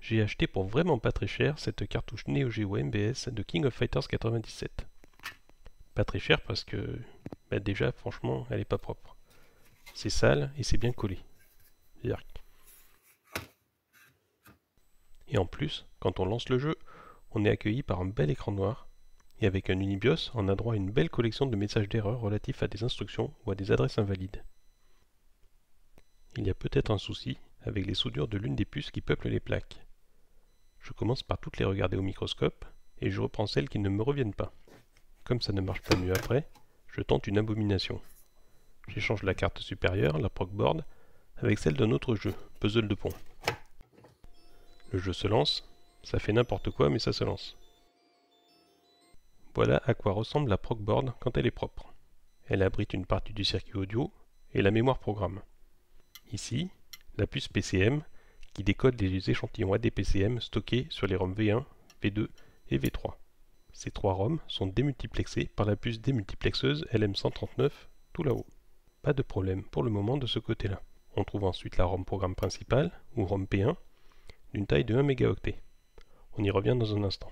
J'ai acheté pour vraiment pas très cher cette cartouche Neo Geo MVS de King of Fighters 97. Pas très cher parce que déjà franchement elle est pas propre. C'est sale et c'est bien collé. Et en plus, quand on lance le jeu, on est accueilli par un bel écran noir. Et avec un Unibios, on a droit à une belle collection de messages d'erreur relatifs à des instructions ou à des adresses invalides. Il y a peut-être un souci avec les soudures de l'une des puces qui peuplent les plaques. Je commence par toutes les regarder au microscope et je reprends celles qui ne me reviennent pas. Comme ça ne marche pas mieux après, je tente une abomination. J'échange la carte supérieure, la procboard, avec celle d'un autre jeu, Puzzle de pont. Le jeu se lance, ça fait n'importe quoi mais ça se lance. Voilà à quoi ressemble la procboard quand elle est propre. Elle abrite une partie du circuit audio et la mémoire programme. Ici, la puce PCM qui décode les échantillons ADPCM stockés sur les ROM V1, V2 et V3. Ces trois ROM sont démultiplexés par la puce démultiplexeuse LM139 tout là-haut. Pas de problème pour le moment de ce côté-là. On trouve ensuite la ROM programme principale, ou ROM P1, d'une taille de 1 mégaoctet. On y revient dans un instant.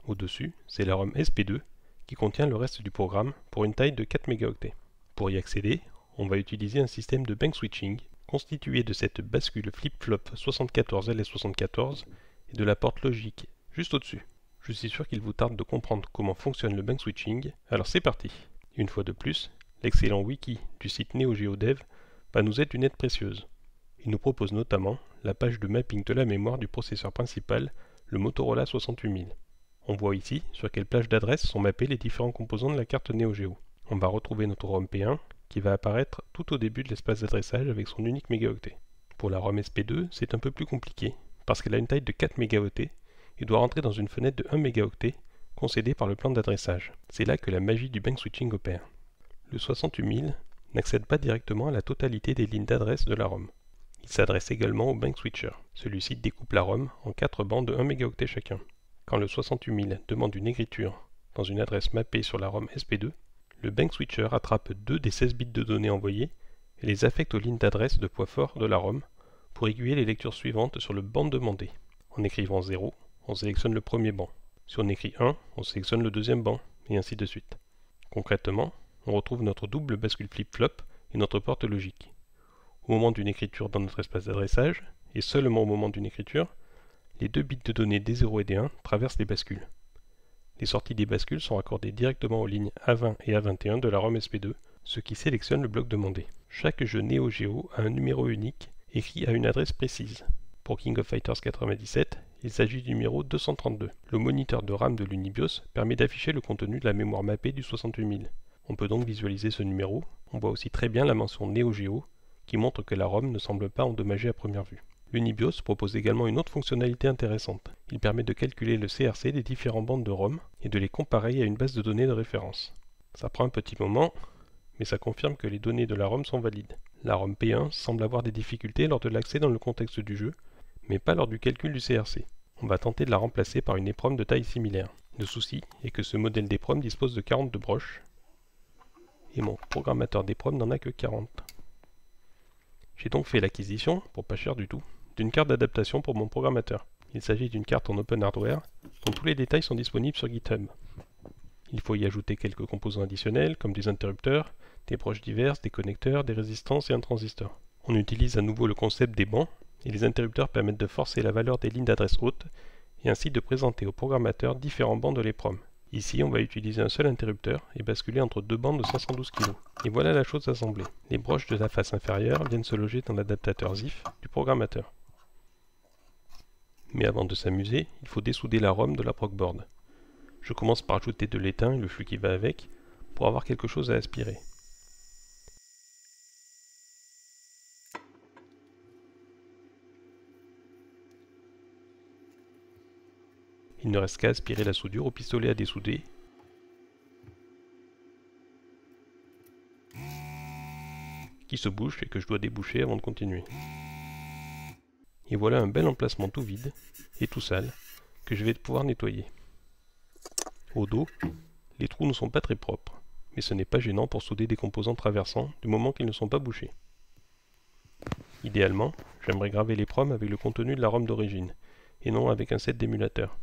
Au-dessus, c'est la ROM SP2 qui contient le reste du programme pour une taille de 4 mégaoctets. Pour y accéder, on va utiliser un système de bank switching constitué de cette bascule flip-flop 74 LS74 et de la porte logique juste au-dessus. Je suis sûr qu'il vous tarde de comprendre comment fonctionne le bank switching, alors c'est parti. Une fois de plus, l'excellent wiki du site NeoGeoDev va nous être une aide précieuse. Il nous propose notamment la page de mapping de la mémoire du processeur principal, le Motorola 68000. On voit ici sur quelle plage d'adresse sont mappés les différents composants de la carte NeoGeo. On va retrouver notre ROM P1 qui va apparaître tout au début de l'espace d'adressage avec son unique mégaoctet. Pour la ROM SP2, c'est un peu plus compliqué, parce qu'elle a une taille de 4 mégaoctets et doit rentrer dans une fenêtre de 1 mégaoctet concédée par le plan d'adressage. C'est là que la magie du bank switching opère. Le 68000 n'accède pas directement à la totalité des lignes d'adresse de la ROM. Il s'adresse également au bank switcher. Celui-ci découpe la ROM en 4 bancs de 1 mégaoctet chacun. Quand le 68000 demande une écriture dans une adresse mappée sur la ROM SP2, le bank switcher attrape 2 des 16 bits de données envoyés et les affecte aux lignes d'adresse de poids fort de la ROM pour aiguiller les lectures suivantes sur le banc demandé. En écrivant 0, on sélectionne le premier banc. Si on écrit 1, on sélectionne le deuxième banc, et ainsi de suite. Concrètement, on retrouve notre double bascule flip-flop et notre porte logique. Au moment d'une écriture dans notre espace d'adressage, et seulement au moment d'une écriture, les 2 bits de données D0 et D1 traversent les bascules. Les sorties des bascules sont raccordées directement aux lignes A20 et A21 de la ROM SP2, ce qui sélectionne le bloc demandé. Chaque jeu Neo Geo a un numéro unique, écrit à une adresse précise. Pour King of Fighters 97, il s'agit du numéro 232. Le moniteur de RAM de l'Unibios permet d'afficher le contenu de la mémoire mappée du 68000. On peut donc visualiser ce numéro. On voit aussi très bien la mention Neo Geo, qui montre que la ROM ne semble pas endommagée à première vue. L'Unibios propose également une autre fonctionnalité intéressante. Il permet de calculer le CRC des différentes bandes de ROM et de les comparer à une base de données de référence. Ça prend un petit moment, mais ça confirme que les données de la ROM sont valides. La ROM P1 semble avoir des difficultés lors de l'accès dans le contexte du jeu, mais pas lors du calcul du CRC. On va tenter de la remplacer par une EPROM de taille similaire. Le souci est que ce modèle d'EPROM dispose de 42 broches, et mon programmateur d'EPROM n'en a que 40. J'ai donc fait l'acquisition, pour pas cher du tout, d'une carte d'adaptation pour mon programmateur. Il s'agit d'une carte en open hardware, dont tous les détails sont disponibles sur GitHub. Il faut y ajouter quelques composants additionnels, comme des interrupteurs, des broches diverses, des connecteurs, des résistances et un transistor. On utilise à nouveau le concept des bancs, et les interrupteurs permettent de forcer la valeur des lignes d'adresse haute, et ainsi de présenter au programmateur différents bancs de l'EPROM. Ici, on va utiliser un seul interrupteur et basculer entre deux bandes de 512 kg. Et voilà la chose assemblée. Les broches de la face inférieure viennent se loger dans l'adaptateur ZIF du programmateur. Mais avant de s'amuser, il faut dessouder la ROM de la procboard. Je commence par ajouter de l'étain et le flux qui va avec, pour avoir quelque chose à aspirer. Il ne reste qu'à aspirer la soudure au pistolet à dessouder. Qui se bouche et que je dois déboucher avant de continuer. Et voilà un bel emplacement tout vide et tout sale que je vais pouvoir nettoyer. Au dos, les trous ne sont pas très propres, mais ce n'est pas gênant pour souder des composants traversants du moment qu'ils ne sont pas bouchés. Idéalement, j'aimerais graver les proms avec le contenu de la ROM d'origine, et non avec un set d'émulateurs.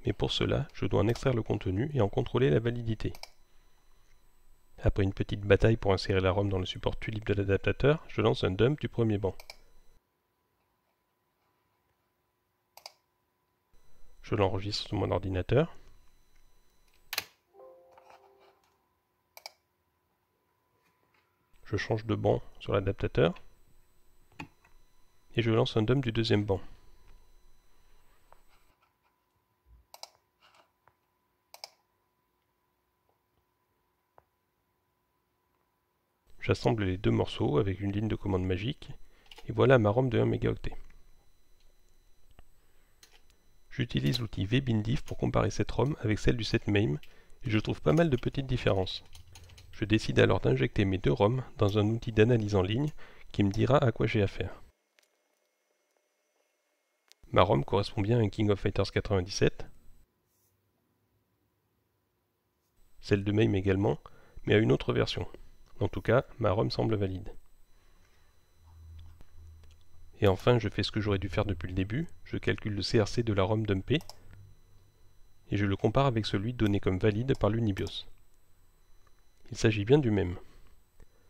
Mais pour cela, je dois en extraire le contenu et en contrôler la validité. Après une petite bataille pour insérer la ROM dans le support Tulip de l'adaptateur, je lance un dump du premier banc. Je l'enregistre sur mon ordinateur. Je change de banc sur l'adaptateur. Et je lance un dump du deuxième banc. J'assemble les deux morceaux avec une ligne de commande magique, et voilà ma ROM de 1 mégaoctet. J'utilise l'outil vbindiff pour comparer cette ROM avec celle du set MAME, et je trouve pas mal de petites différences. Je décide alors d'injecter mes deux ROM dans un outil d'analyse en ligne qui me dira à quoi j'ai affaire. Ma ROM correspond bien à un King of Fighters 97, celle de MAME également, mais à une autre version. En tout cas, ma ROM semble valide. Et enfin, je fais ce que j'aurais dû faire depuis le début, je calcule le CRC de la ROM dumpée, et je le compare avec celui donné comme valide par l'Unibios. Il s'agit bien du même.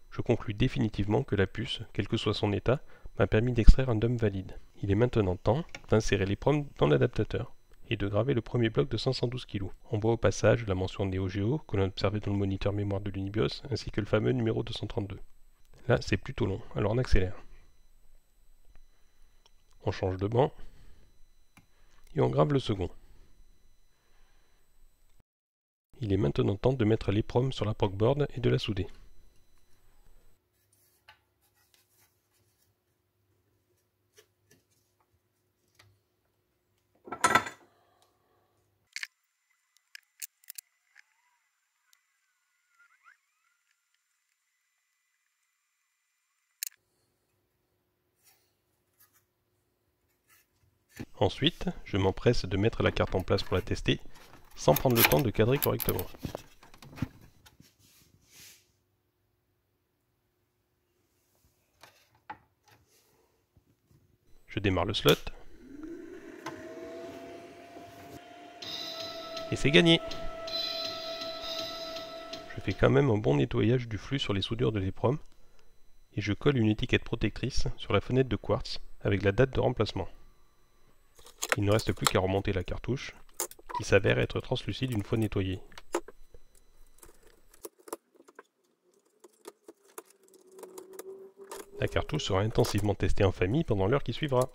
Je conclus définitivement que la puce, quel que soit son état, m'a permis d'extraire un dump valide. Il est maintenant temps d'insérer les PROM dans l'adaptateur et de graver le premier bloc de 512 kg. On voit au passage la mention Neo Geo que l'on observait dans le moniteur mémoire de l'Unibios ainsi que le fameux numéro 232. Là, c'est plutôt long, alors on accélère. On change de banc et on grave le second. Il est maintenant temps de mettre les PROM sur la PROCboard et de la souder. Ensuite, je m'empresse de mettre la carte en place pour la tester, sans prendre le temps de cadrer correctement. Je démarre le slot. Et c'est gagné! Je fais quand même un bon nettoyage du flux sur les soudures de l'EPROM, et je colle une étiquette protectrice sur la fenêtre de quartz avec la date de remplacement. Il ne reste plus qu'à remonter la cartouche, qui s'avère être translucide une fois nettoyée. La cartouche sera intensivement testée en famille pendant l'heure qui suivra.